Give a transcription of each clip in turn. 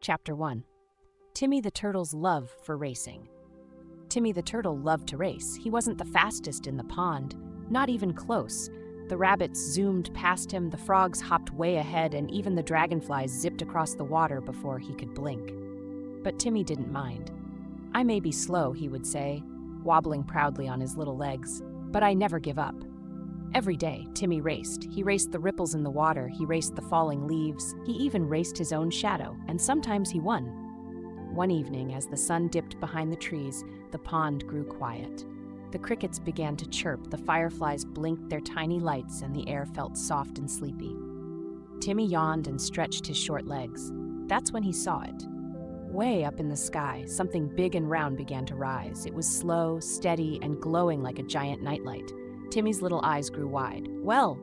Chapter 1. Timmy the Turtle's Love for Racing. Timmy the Turtle loved to race. He wasn't the fastest in the pond, not even close. The rabbits zoomed past him, the frogs hopped way ahead, and even the dragonflies zipped across the water before he could blink. But Timmy didn't mind. "I may be slow," he would say, wobbling proudly on his little legs, "but I never give up." Every day, Timmy raced. He raced the ripples in the water, he raced the falling leaves, he even raced his own shadow, and sometimes he won. One evening, as the sun dipped behind the trees, the pond grew quiet. The crickets began to chirp, the fireflies blinked their tiny lights, and the air felt soft and sleepy. Timmy yawned and stretched his short legs. That's when he saw it. Way up in the sky, something big and round began to rise. It was slow, steady, and glowing like a giant nightlight. Timmy's little eyes grew wide. Well,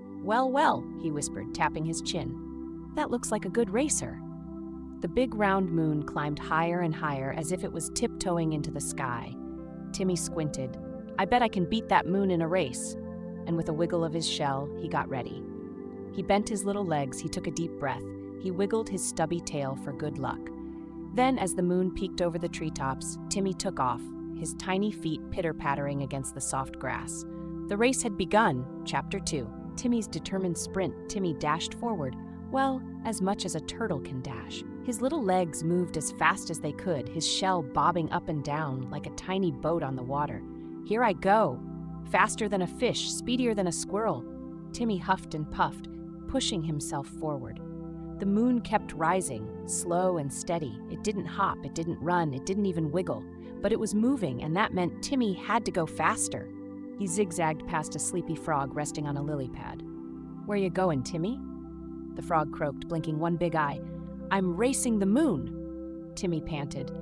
he whispered, tapping his chin. "That looks like a good racer." The big round moon climbed higher and higher as if it was tiptoeing into the sky. Timmy squinted. "I bet I can beat that moon in a race." And with a wiggle of his shell, he got ready. He bent his little legs, he took a deep breath. He wiggled his stubby tail for good luck. Then, as the moon peeked over the treetops, Timmy took off, his tiny feet pitter-pattering against the soft grass. The race had begun. Chapter 2. Timmy's determined sprint. Timmy dashed forward. Well, as much as a turtle can dash. His little legs moved as fast as they could, his shell bobbing up and down like a tiny boat on the water. "Here I go!" Faster than a fish, speedier than a squirrel. Timmy huffed and puffed, pushing himself forward. The moon kept rising, slow and steady. It didn't hop, it didn't run, it didn't even wiggle. But it was moving, and that meant Timmy had to go faster. He zigzagged past a sleepy frog resting on a lily pad. "Where you going, Timmy?" The frog croaked, blinking one big eye. "I'm racing the moon," Timmy panted.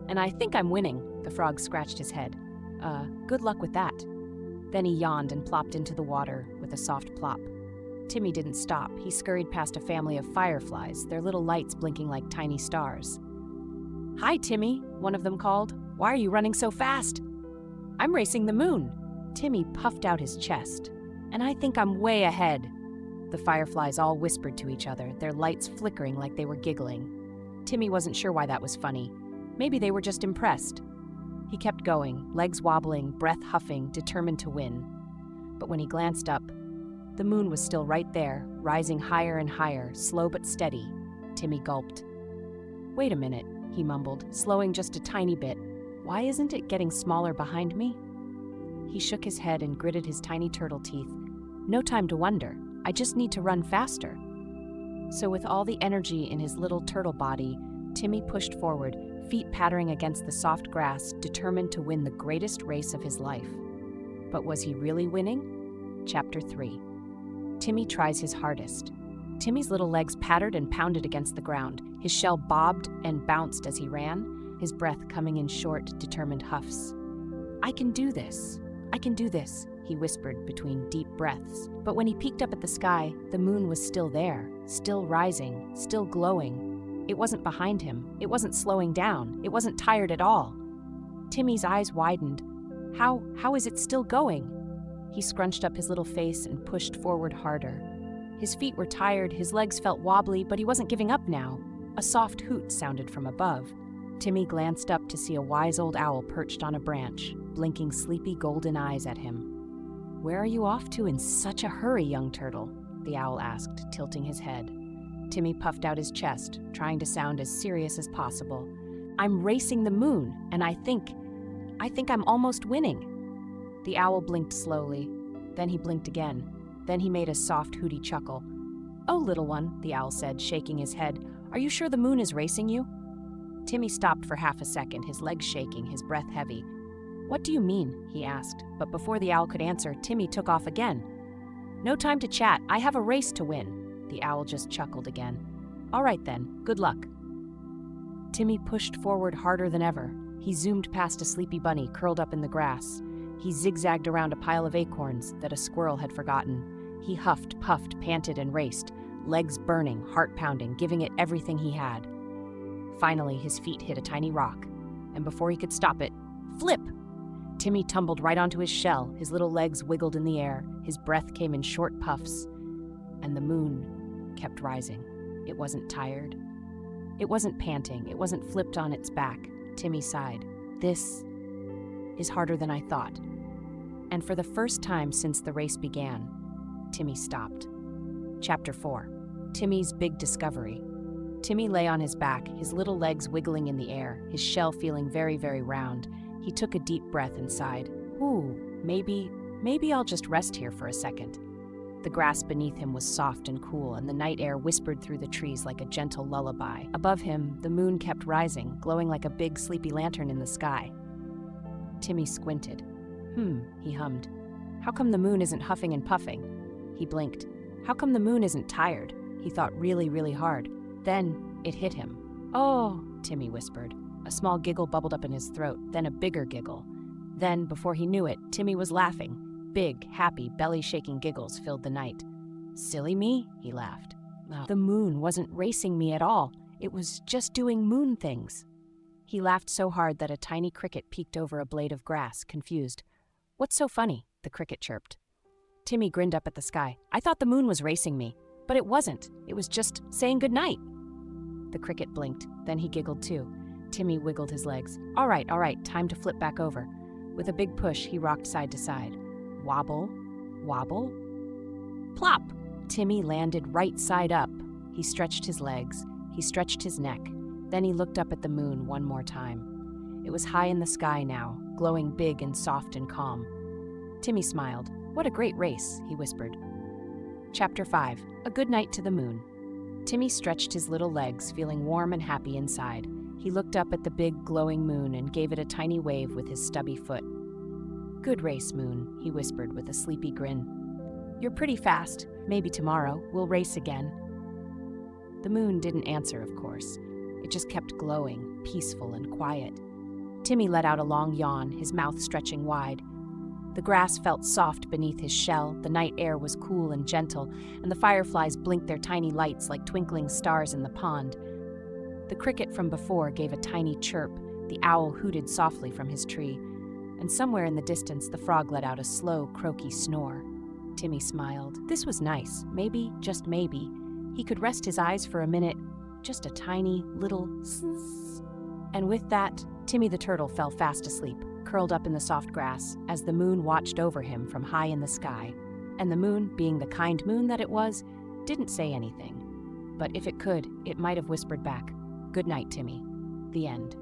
"And I think I'm winning." The frog scratched his head. Good luck with that." Then he yawned and plopped into the water with a soft plop. Timmy didn't stop. He scurried past a family of fireflies, their little lights blinking like tiny stars. "Hi, Timmy," one of them called. "Why are you running so fast?" "I'm racing the moon." Timmy puffed out his chest. "And I think I'm way ahead." The fireflies all whispered to each other, their lights flickering like they were giggling. Timmy wasn't sure why that was funny. Maybe they were just impressed. He kept going, legs wobbling, breath huffing, determined to win. But when he glanced up, the moon was still right there, rising higher and higher, slow but steady. Timmy gulped. "Wait a minute," he mumbled, slowing just a tiny bit. "Why isn't it getting smaller behind me?" He shook his head and gritted his tiny turtle teeth. "No time to wonder. I just need to run faster." So with all the energy in his little turtle body, Timmy pushed forward, feet pattering against the soft grass, determined to win the greatest race of his life. But was he really winning? Chapter 3. Timmy tries his hardest. Timmy's little legs pattered and pounded against the ground. His shell bobbed and bounced as he ran, his breath coming in short, determined huffs. "I can do this. I can do this," he whispered between deep breaths. But when he peeked up at the sky, the moon was still there, still rising, still glowing. It wasn't behind him. It wasn't slowing down. It wasn't tired at all. Timmy's eyes widened. How is it still going? He scrunched up his little face and pushed forward harder. His feet were tired, his legs felt wobbly, but he wasn't giving up now. A soft hoot sounded from above. Timmy glanced up to see a wise old owl perched on a branch, blinking sleepy golden eyes at him. "Where are you off to in such a hurry, young turtle?" the owl asked, tilting his head. Timmy puffed out his chest, trying to sound as serious as possible. "I'm racing the moon, and I think I'm almost winning." The owl blinked slowly. Then he blinked again. Then he made a soft hooty chuckle. "Oh, little one," the owl said, shaking his head, "are you sure the moon is racing you?" Timmy stopped for half a second, his legs shaking, his breath heavy. "What do you mean?" he asked, but before the owl could answer, Timmy took off again. "No time to chat, I have a race to win." The owl just chuckled again. "All right then, good luck." Timmy pushed forward harder than ever. He zoomed past a sleepy bunny curled up in the grass. He zigzagged around a pile of acorns that a squirrel had forgotten. He huffed, puffed, panted, and raced, legs burning, heart pounding, giving it everything he had. Finally, his feet hit a tiny rock, and before he could stop it, flip! Timmy tumbled right onto his shell, his little legs wiggled in the air, his breath came in short puffs, and the moon kept rising. It wasn't tired. It wasn't panting, it wasn't flipped on its back. Timmy sighed. This is harder than I thought. And for the first time since the race began, Timmy stopped. Chapter 4. Timmy's Big Discovery. Timmy lay on his back, his little legs wiggling in the air, his shell feeling very, very round. He took a deep breath and sighed. Ooh, maybe I'll just rest here for a second. The grass beneath him was soft and cool, and the night air whispered through the trees like a gentle lullaby. Above him, the moon kept rising, glowing like a big sleepy lantern in the sky. Timmy squinted. He hummed. How come the moon isn't huffing and puffing? He blinked. How come the moon isn't tired? He thought really, really hard. Then it hit him. Oh, Timmy whispered. A small giggle bubbled up in his throat, then a bigger giggle. Then, before he knew it, Timmy was laughing. Big, happy, belly-shaking giggles filled the night. Silly me, he laughed. The moon wasn't racing me at all. It was just doing moon things. He laughed so hard that a tiny cricket peeked over a blade of grass, confused. What's so funny? The cricket chirped. Timmy grinned up at the sky. I thought the moon was racing me, but it wasn't. It was just saying goodnight. The cricket blinked. Then he giggled too. Timmy wiggled his legs. All right, time to flip back over. With a big push, he rocked side to side. Wobble, wobble, plop! Timmy landed right side up. He stretched his legs. He stretched his neck. Then he looked up at the moon one more time. It was high in the sky now, glowing big and soft and calm. Timmy smiled. What a great race, he whispered. Chapter 5. A Good Night to the Moon. Timmy stretched his little legs, feeling warm and happy inside. He looked up at the big, glowing moon and gave it a tiny wave with his stubby foot. Good race, Moon, he whispered with a sleepy grin. You're pretty fast. Maybe tomorrow we'll race again. The moon didn't answer, of course. It just kept glowing, peaceful and quiet. Timmy let out a long yawn, his mouth stretching wide. The grass felt soft beneath his shell, the night air was cool and gentle, and the fireflies blinked their tiny lights like twinkling stars in the pond. The cricket from before gave a tiny chirp, the owl hooted softly from his tree, and somewhere in the distance the frog let out a slow, croaky snore. Timmy smiled. This was nice. Maybe, just maybe, he could rest his eyes for a minute, just a tiny little zzz. And with that, Timmy the Turtle fell fast asleep, curled up in the soft grass, as the moon watched over him from high in the sky. And the moon, being the kind moon that it was, didn't say anything. But if it could, it might have whispered back, "Good night, Timmy." The end.